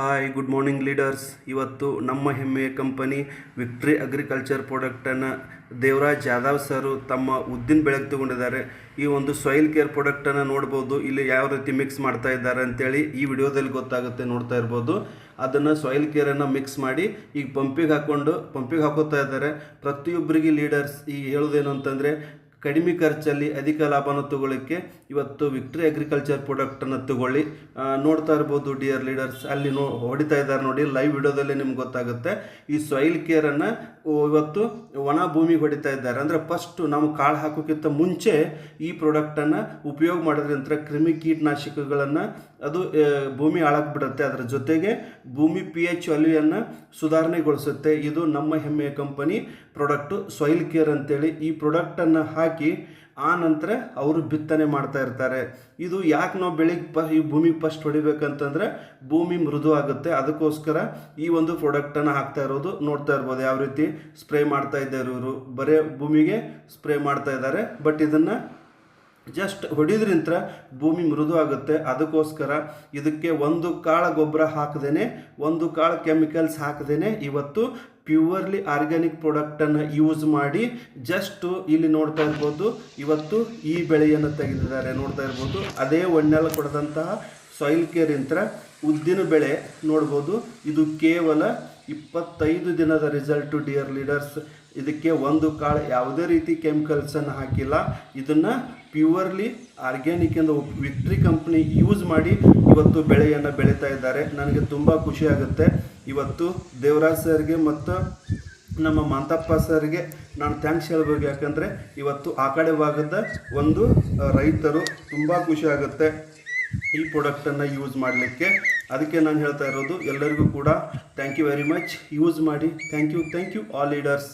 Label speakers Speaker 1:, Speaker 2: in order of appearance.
Speaker 1: Hi good morning leaders. ಇವತ್ತು ನಮ್ಮ ಹೆಮ್ಮೆಯ ಕಂಪನಿ ವಿಕ್ಟ್ರಿ ಅಗ್ರಿಕಲ್ಚರ್ ಪ್ರಾಡಕ್ಟನ್ನು ದೇವರಾಜ್ ಯಾದವ್ ಸರು ತಮ್ಮ ಉದ್ದಿನ ಬೆಳೆಗೆ ತಗೊಂಡಿದ್ದಾರೆ. ಈ ಒಂದು ಸಾಯಿಲ್ ಕೇರ್ ಪ್ರಾಡಕ್ಟನ್ನು ನೋಡ್ಬೋದು. ಇಲ್ಲಿ ಯಾವ ರೀತಿ ಮಿಕ್ಸ್ ಮಾಡ್ತಾ ಇದ್ದಾರೆ ಅಂತೇಳಿ ಈ ವಿಡಿಯೋದಲ್ಲಿ ಗೊತ್ತಾಗುತ್ತೆ, ನೋಡ್ತಾ ಇರ್ಬೋದು. ಅದನ್ನು ಸಾಯಿಲ್ ಕೇರನ್ನು ಮಿಕ್ಸ್ ಮಾಡಿ ಈಗ ಪಂಪಿಗೆ ಹಾಕೋತಾ ಇದ್ದಾರೆ. ಪ್ರತಿಯೊಬ್ಬರಿಗೆ ಲೀಡರ್ಸ್ ಈಗ ಹೇಳೋದೇನು ಅಂತಂದರೆ, ಕಡಿಮೆ ಖರ್ಚಲ್ಲಿ ಅಧಿಕ ಲಾಭನ ತಗೊಳ್ಳಿಕ್ಕೆ ಇವತ್ತು ವಿಕ್ಟ್ರಿ ಅಗ್ರಿಕಲ್ಚರ್ ಪ್ರಾಡಕ್ಟನ್ನು ತಗೊಳ್ಳಿ. ನೋಡ್ತಾ ಇರ್ಬೋದು ಡಿಯರ್ ಲೀಡರ್ಸ್, ಅಲ್ಲಿ ಹೊಡಿತಾ ಇದ್ದಾರೆ ನೋಡಿ, ಲೈವ್ ವಿಡಿಯೋದಲ್ಲಿ ನಿಮ್ಗೆ ಗೊತ್ತಾಗುತ್ತೆ. ಈ ಸಾಯಿಲ್ ಕೇರನ್ನು ಇವತ್ತು ಒಣ ಭೂಮಿಗೆ ಹೊಡಿತಾ ಇದ್ದಾರೆ. ಅಂದರೆ ಫಸ್ಟು ನಾವು ಕಾಳು ಹಾಕೋಕ್ಕಿಂತ ಮುಂಚೆ ಈ ಪ್ರಾಡಕ್ಟನ್ನು ಉಪಯೋಗ ಮಾಡೋದ್ರಿಂದ ಕ್ರಿಮಿ ಕೀಟನಾಶಕಗಳನ್ನು ಅದು ಭೂಮಿ ಹಾಳಾಗ್ಬಿಡುತ್ತೆ. ಅದರ ಜೊತೆಗೆ ಭೂಮಿ pH ವ್ಯಾಲ್ಯೂಯನ್ನು ಸುಧಾರಣೆಗೊಳಿಸುತ್ತೆ. ಇದು ನಮ್ಮ ಹೆಮ್ಮೆಯ ಕಂಪನಿ ಪ್ರಾಡಕ್ಟು ಸಾಯಿಲ್ ಕೇರ್ ಅಂತೇಳಿ. ಈ ಪ್ರಾಡಕ್ಟನ್ನು ಹಾಕಿ ಆ ನಂತರ ಅವರು ಬಿತ್ತನೆ ಮಾಡ್ತಾ ಇರ್ತಾರೆ. ಇದು ಯಾಕೆ ನಾವು ಬೆಳಿಗ್ಗೆ ಈ ಭೂಮಿಗೆ ಫಸ್ಟ್ ಹೊಡಿಬೇಕಂತಂದರೆ ಭೂಮಿ ಮೃದು ಆಗುತ್ತೆ. ಅದಕ್ಕೋಸ್ಕರ ಈ ಒಂದು ಪ್ರಾಡಕ್ಟನ್ನು ಹಾಕ್ತಾ ಇರೋದು. ನೋಡ್ತಾ ಇರ್ಬೋದು ಯಾವ ರೀತಿ ಸ್ಪ್ರೇ ಮಾಡ್ತಾ ಇದ್ದಾರೆ ಇವರು. ಬರೀ ಭೂಮಿಗೆ ಸ್ಪ್ರೇ ಮಾಡ್ತಾ ಇದ್ದಾರೆ. ಬಟ್ ಇದನ್ನು ಜಸ್ಟ್ ಹೊಡಿದ್ರಿಂತ ಭೂಮಿ ಮೃದು ಆಗುತ್ತೆ. ಅದಕ್ಕೋಸ್ಕರ ಇದಕ್ಕೆ ಒಂದು ಕಾಳು ಗೊಬ್ಬರ ಹಾಕದೇನೆ, ಒಂದು ಕಾಳು ಕೆಮಿಕಲ್ಸ್ ಹಾಕದೇನೆ ಇವತ್ತು ಪ್ಯೂರ್ಲಿ ಆರ್ಗ್ಯಾನಿಕ್ ಪ್ರಾಡಕ್ಟನ್ನು ಯೂಸ್ ಮಾಡಿ ಜಸ್ಟು ಇಲ್ಲಿ ನೋಡ್ತಾ ಇರ್ಬೋದು ಇವತ್ತು ಈ ಬೆಳೆಯನ್ನು ತೆಗೆದಿದ್ದಾರೆ. ನೋಡ್ತಾ ಇರ್ಬೋದು ಅದೇ ಒಣ್ಣೆಲ್ಲ ಕೊಡದಂತಹ ಸಾಯಿಲ್ ಕೇರ್ ಯಂತ್ರ ಉದ್ದಿನ ಬೆಳೆ ನೋಡ್ಬೋದು. ಇದು ಕೇವಲ 25 ದಿನದ ರಿಸಲ್ಟು ಡಿಯರ್ ಲೀಡರ್ಸ್. ಇದಕ್ಕೆ ಒಂದು ಕಾಳು ಯಾವುದೇ ರೀತಿ ಕೆಮಿಕಲ್ಸನ್ನು ಹಾಕಿಲ್ಲ. ಇದನ್ನು ಪ್ಯೂರ್ಲಿ ಆರ್ಗ್ಯಾನಿಕ್ ಎಂದು ವಿಕ್ಟ್ರಿ ಕಂಪ್ನಿ ಯೂಸ್ ಮಾಡಿ ಇವತ್ತು ಬೆಳೆಯನ್ನು ಬೆಳೀತಾ ಇದ್ದಾರೆ. ನನಗೆ ತುಂಬ ಖುಷಿ ಆಗುತ್ತೆ. ಇವತ್ತು ದೇವರಾಜ್ ಸರ್ಗೆ ಮತ್ತು ನಮ್ಮ ಮಾಂತಪ್ಪ ಸರ್ಗೆ ನಾನು ಥ್ಯಾಂಕ್ಸ್ ಹೇಳ್ಬೇಕು. ಯಾಕಂದರೆ ಇವತ್ತು ಆ ಕಡೆ ಭಾಗದ ಒಂದು ರೈತರು ತುಂಬ ಖುಷಿ ಆಗುತ್ತೆ ಈ ಪ್ರಾಡಕ್ಟನ್ನು ಯೂಸ್ ಮಾಡಲಿಕ್ಕೆ. ಅದಕ್ಕೆ ನಾನು ಹೇಳ್ತಾ ಇರೋದು ಎಲ್ಲರಿಗೂ ಕೂಡ thank you very much. Use ಮಾಡಿ. Thank you all leaders.